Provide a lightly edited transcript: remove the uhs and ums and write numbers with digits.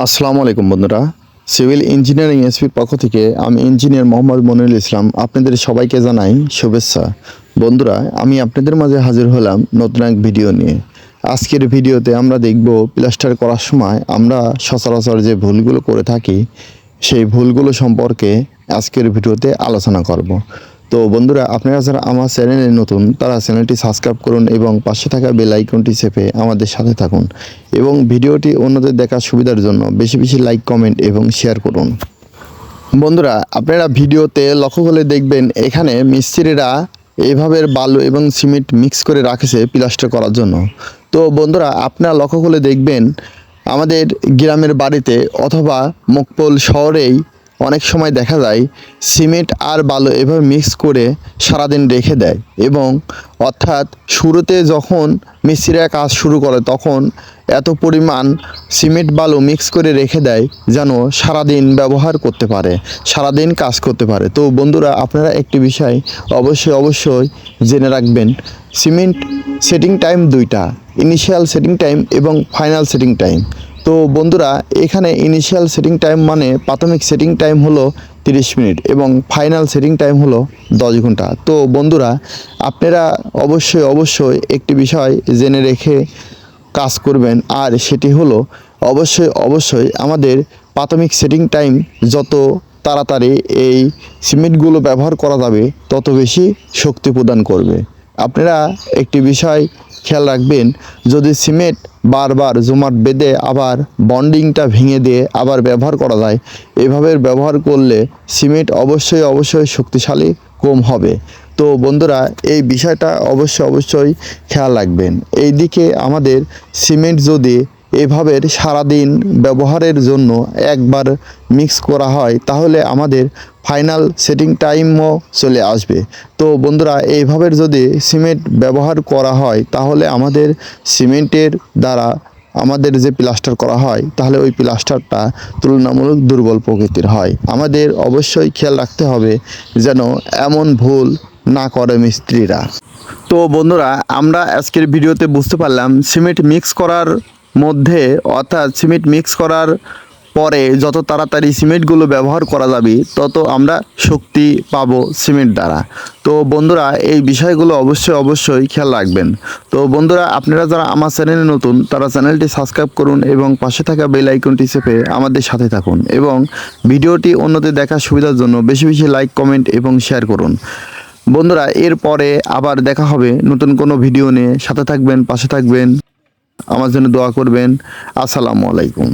আসসালামু আলাইকুম বন্ধুরা। সিভিল ইঞ্জিনিয়ারিং এসপির পক্ষ থেকে আমি ইঞ্জিনিয়ার মোহাম্মদ মনিরুল ইসলাম আপনাদের সবাইকে জানাই শুভেচ্ছা। বন্ধুরা, আমি আপনাদের মাঝে হাজির হলাম নতুন এক ভিডিও নিয়ে। আজকের ভিডিওতে আমরা দেখব প্লাস্টার করার সময় আমরা সচরাচর যে ভুলগুলো করে থাকি সেই ভুলগুলো সম্পর্কে আজকের ভিডিওতে আলোচনা করব। তো বন্ধুরা, আপনারা যারা আমার চ্যানেলে নতুন তারা চ্যানেলটি সাবস্ক্রাইব করুন এবং পাশে থাকা বেল আইকনটি চেপে আমাদের সাথে থাকুন এবং ভিডিওটি অন্যদের দেখার সুবিধার জন্য বেশি বেশি লাইক, কমেন্ট এবং শেয়ার করুন। বন্ধুরা, আপনারা ভিডিওতে লক্ষ্য করে দেখবেন এখানে মিস্ত্রিরা এইভাবে বালু এবং সিমেন্ট মিক্স করে রাখেছে প্লাস্টার করার জন্য। তো বন্ধুরা, আপনারা লক্ষ্য করে দেখবেন আমাদের গ্রামের বাড়িতে অথবা মকপল শহরেই অনেক সময় দেখা যায় সিমেন্ট আর বালু এভাবে মিক্স করে সারাদিন রেখে দেয় এবং অর্থাৎ শুরুতে যখন মিস্ত্রিরা কাজ শুরু করে তখন এত পরিমাণ সিমেন্ট বালু মিক্স করে রেখে দেয় যেন সারাদিন ব্যবহার করতে পারে, সারাদিন কাজ করতে পারে। তো বন্ধুরা, আপনারা একটি বিষয় অবশ্যই জেনে রাখবেন, সিমেন্ট সেটিং টাইম দুইটা, ইনিশিয়াল সেটিং টাইম এবং ফাইনাল সেটিং টাইম। তো বন্ধুরা, এখানে ইনিশিয়াল সেটিং টাইম মানে প্রাথমিক সেটিং টাইম হলো 30 মিনিট এবং ফাইনাল সেটিং টাইম হলো 10 ঘন্টা। তো বন্ধুরা, আপনারা অবশ্যই একটি বিষয় জেনে রেখে কাজ করবেন, আর সেটি হলো অবশ্যই আমাদের প্রাথমিক সেটিং টাইম যত তাড়াতাড়ি এই সিমেন্টগুলো ব্যবহার করা যাবে তত বেশি শক্তি প্রদান করবে। আপনারা একটি বিষয় খেয়াল রাখবেন, যদি সিমেন্ট বারবার জমাট বেঁধে আবার বন্ডিংটা ভেঙে দিয়ে আবার ব্যবহার করা যায়, এভাবে ব্যবহার করলে সিমেন্ট অবশ্যই শক্তিশালী কম হবে। তো বন্ধুরা, এই বিষয়টা অবশ্যই খেয়াল রাখবেন। এই দিকে আমাদের সিমেন্ট যদি এভাবে সারাদিন ব্যবহারের জন্য একবার মিক্স করা হয় তাহলে আমাদের ফাইনাল সেটিং টাইমও চলে আসবে। তো বন্ধুরা, এইভাবে যদি সিমেন্ট ব্যবহার করা হয় তাহলে আমাদের সিমেন্টের দ্বারা আমাদের যে প্লাস্টার করা হয় তাহলে ওই প্লাস্টারটা তুলনামূলক দুর্বল প্রকৃতির হয়। আমাদের অবশ্যই খেয়াল রাখতে হবে যেন এমন ভুল না করে মিস্ত্রিরা। তো বন্ধুরা, আমরা আজকের ভিডিওতে বুঝতে পারলাম সিমেন্ট মিক্স করার মধ্যে অর্থাৎ সিমেন্ট মিক্স করার পরে যত তাড়াতাড়ি সিমেন্টগুলো ব্যবহার করা যাবে তত আমরা শক্তি পাবো সিমেন্ট দ্বারা। তো বন্ধুরা, এই বিষয়গুলো অবশ্যই খেয়াল রাখবেন। তো বন্ধুরা, আপনারা যারা আমার চ্যানেলে নতুন তারা চ্যানেলটি সাবস্ক্রাইব করুন এবং পাশে থাকা বেল আইকনটি চেপে আমাদের সাথে থাকুন এবং ভিডিওটি অন্যদের দেখার সুবিধার জন্য বেশি বেশি লাইক, কমেন্ট এবং শেয়ার করুন। বন্ধুরা, এরপরে আবার দেখা হবে নতুন কোনো ভিডিও নিয়ে। সাথে থাকবেন, পাশে থাকবেন, আমার জন্য দোয়া করবেন। আসসালামু আলাইকুম।